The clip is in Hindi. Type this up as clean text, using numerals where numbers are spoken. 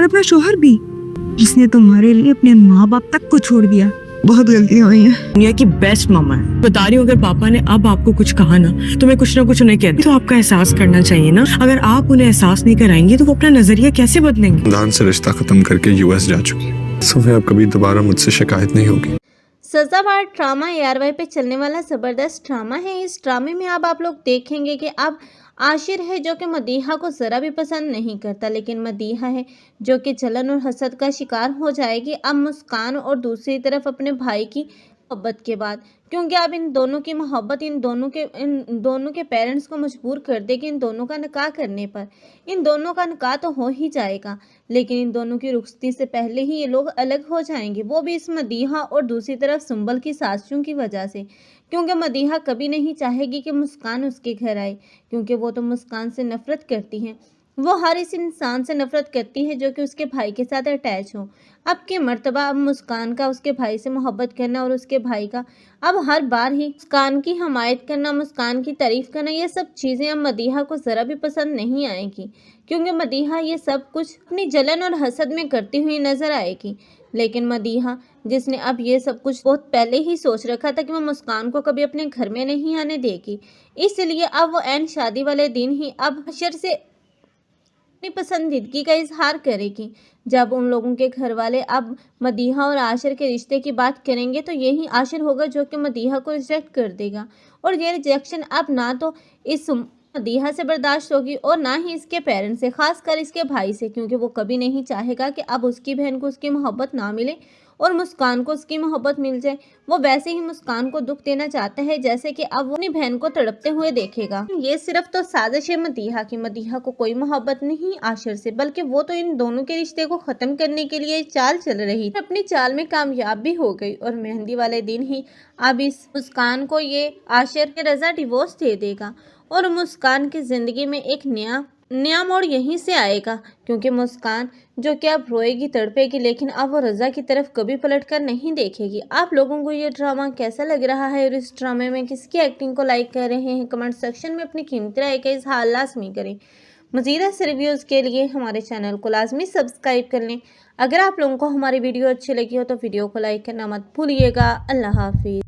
अपना शोहर भी, जिसने तुम्हारे लिए अपने माँ बाप तक को छोड़ दिया। बहुत गलतियां हुई हैं। दुनिया की बेस्ट मामा है। बता रही हूँ, अगर पापा ने अब आपको कुछ कहा ना तो मैं कुछ ना कुछ उन्हें कहती, तो आपका एहसास करना चाहिए ना। अगर आप उन्हें एहसास नहीं कराएंगे तो वो अपना नजरिया कैसे बदलेंगे। दान से रिश्ता खत्म करके यूएस जा चुकी, सुबह अब कभी दोबारा मुझसे शिकायत नहीं होगी। सजावार ड्रामा एआरवाई पे चलने वाला ज़बरदस्त ड्रामा है। इस ड्रामे में अब आप लोग देखेंगे कि अब आशिर है जो कि मदीहा को ज़रा भी पसंद नहीं करता, लेकिन मदीहा है जो कि जलन और हसद का शिकार हो जाएगी अब मुस्कान और दूसरी तरफ अपने भाई की मोहब्बत के बाद, क्योंकि अब इन दोनों की मोहब्बत इन दोनों के पेरेंट्स को मजबूर कर देगी इन दोनों का निकाह करने पर। इन दोनों का निकाह तो हो ही जाएगा, लेकिन इन दोनों की रुखसती से पहले ही ये लोग अलग हो जाएंगे, वो भी इस मदीहा और दूसरी तरफ सुंबल की साजिशों की वजह से। क्योंकि मदीहा कभी नहीं चाहेगी कि मुस्कान उसके घर आए, क्योंकि वो तो मुस्कान से नफरत करती हैं। वो हर इस इंसान से नफरत करती है जो कि उसके भाई के साथ अटैच हो। अब की मर्तबा अब मुस्कान का उसके भाई से मोहब्बत करना और उसके भाई का अब हर बार ही मुस्कान की हमायत करना, मुस्कान की तारीफ करना, ये सब चीज़ें अब मदीहा को ज़रा भी पसंद नहीं आएगी, क्योंकि मदीहा ये सब कुछ अपनी जलन और हसद में करती हुई नजर आएगी। लेकिन मदीहा जिसने अब ये सब कुछ बहुत पहले ही सोच रखा था कि वो मुस्कान को कभी अपने घर में नहीं आने देगी, इसलिए अब वो ऐन शादी वाले दिन ही अब आशिर से अपनी पसंदीदगी का इजहार करेगी। जब उन लोगों के घर वाले अब मदीहा और आशिर के रिश्ते की बात करेंगे तो यही आशिर होगा जो कि मदीहा को रिजेक्ट कर देगा, और ये रिजेक्शन अब ना तो इस मदीहा से बर्दाश्त होगी और ना ही इसके पेरेंट्स से, खासकर इसके भाई से, क्योंकि वो कभी नहीं चाहेगा कि अब उसकी बहन को उसकी मोहब्बत ना मिले और मुस्कान को उसकी मोहब्बत मिल जाए। वो वैसे ही मुस्कान को दुख देना चाहता है जैसे कि अब वो अपनी बहन को तड़पते हुए देखेगा। ये सिर्फ तो साजिश है मदीहा की। मदीहा को कोई मोहब्बत नहीं आशिर से, बल्कि वो तो इन दोनों के रिश्ते को ख़त्म करने के लिए चाल चल रही थी। अपनी चाल में कामयाब भी हो गई और मेहंदी वाले दिन ही अब इस मुस्कान को ये आशिर के रज़ा डिवोर्स दे देगा और मुस्कान की ज़िंदगी में एक नया मोड़ यहीं से आएगा, क्योंकि मुस्कान जो कि अब रोएगी तड़पेगी, लेकिन अब वो रज़ा की तरफ कभी पलटकर नहीं देखेगी। आप लोगों को ये ड्रामा कैसा लग रहा है और इस ड्रामे में किसकी एक्टिंग को लाइक कर रहे हैं, कमेंट सेक्शन में अपनी कीमती राय का इज़हार लाजमी करें। मज़ीद ऐसे रिव्यूज़ के लिए हमारे चैनल को लाजमी सब्सक्राइब कर लें। अगर आप लोगों को हमारी वीडियो अच्छी लगी हो तो वीडियो को लाइक करना मत भूलिएगा। अल्लाह हाफिज़।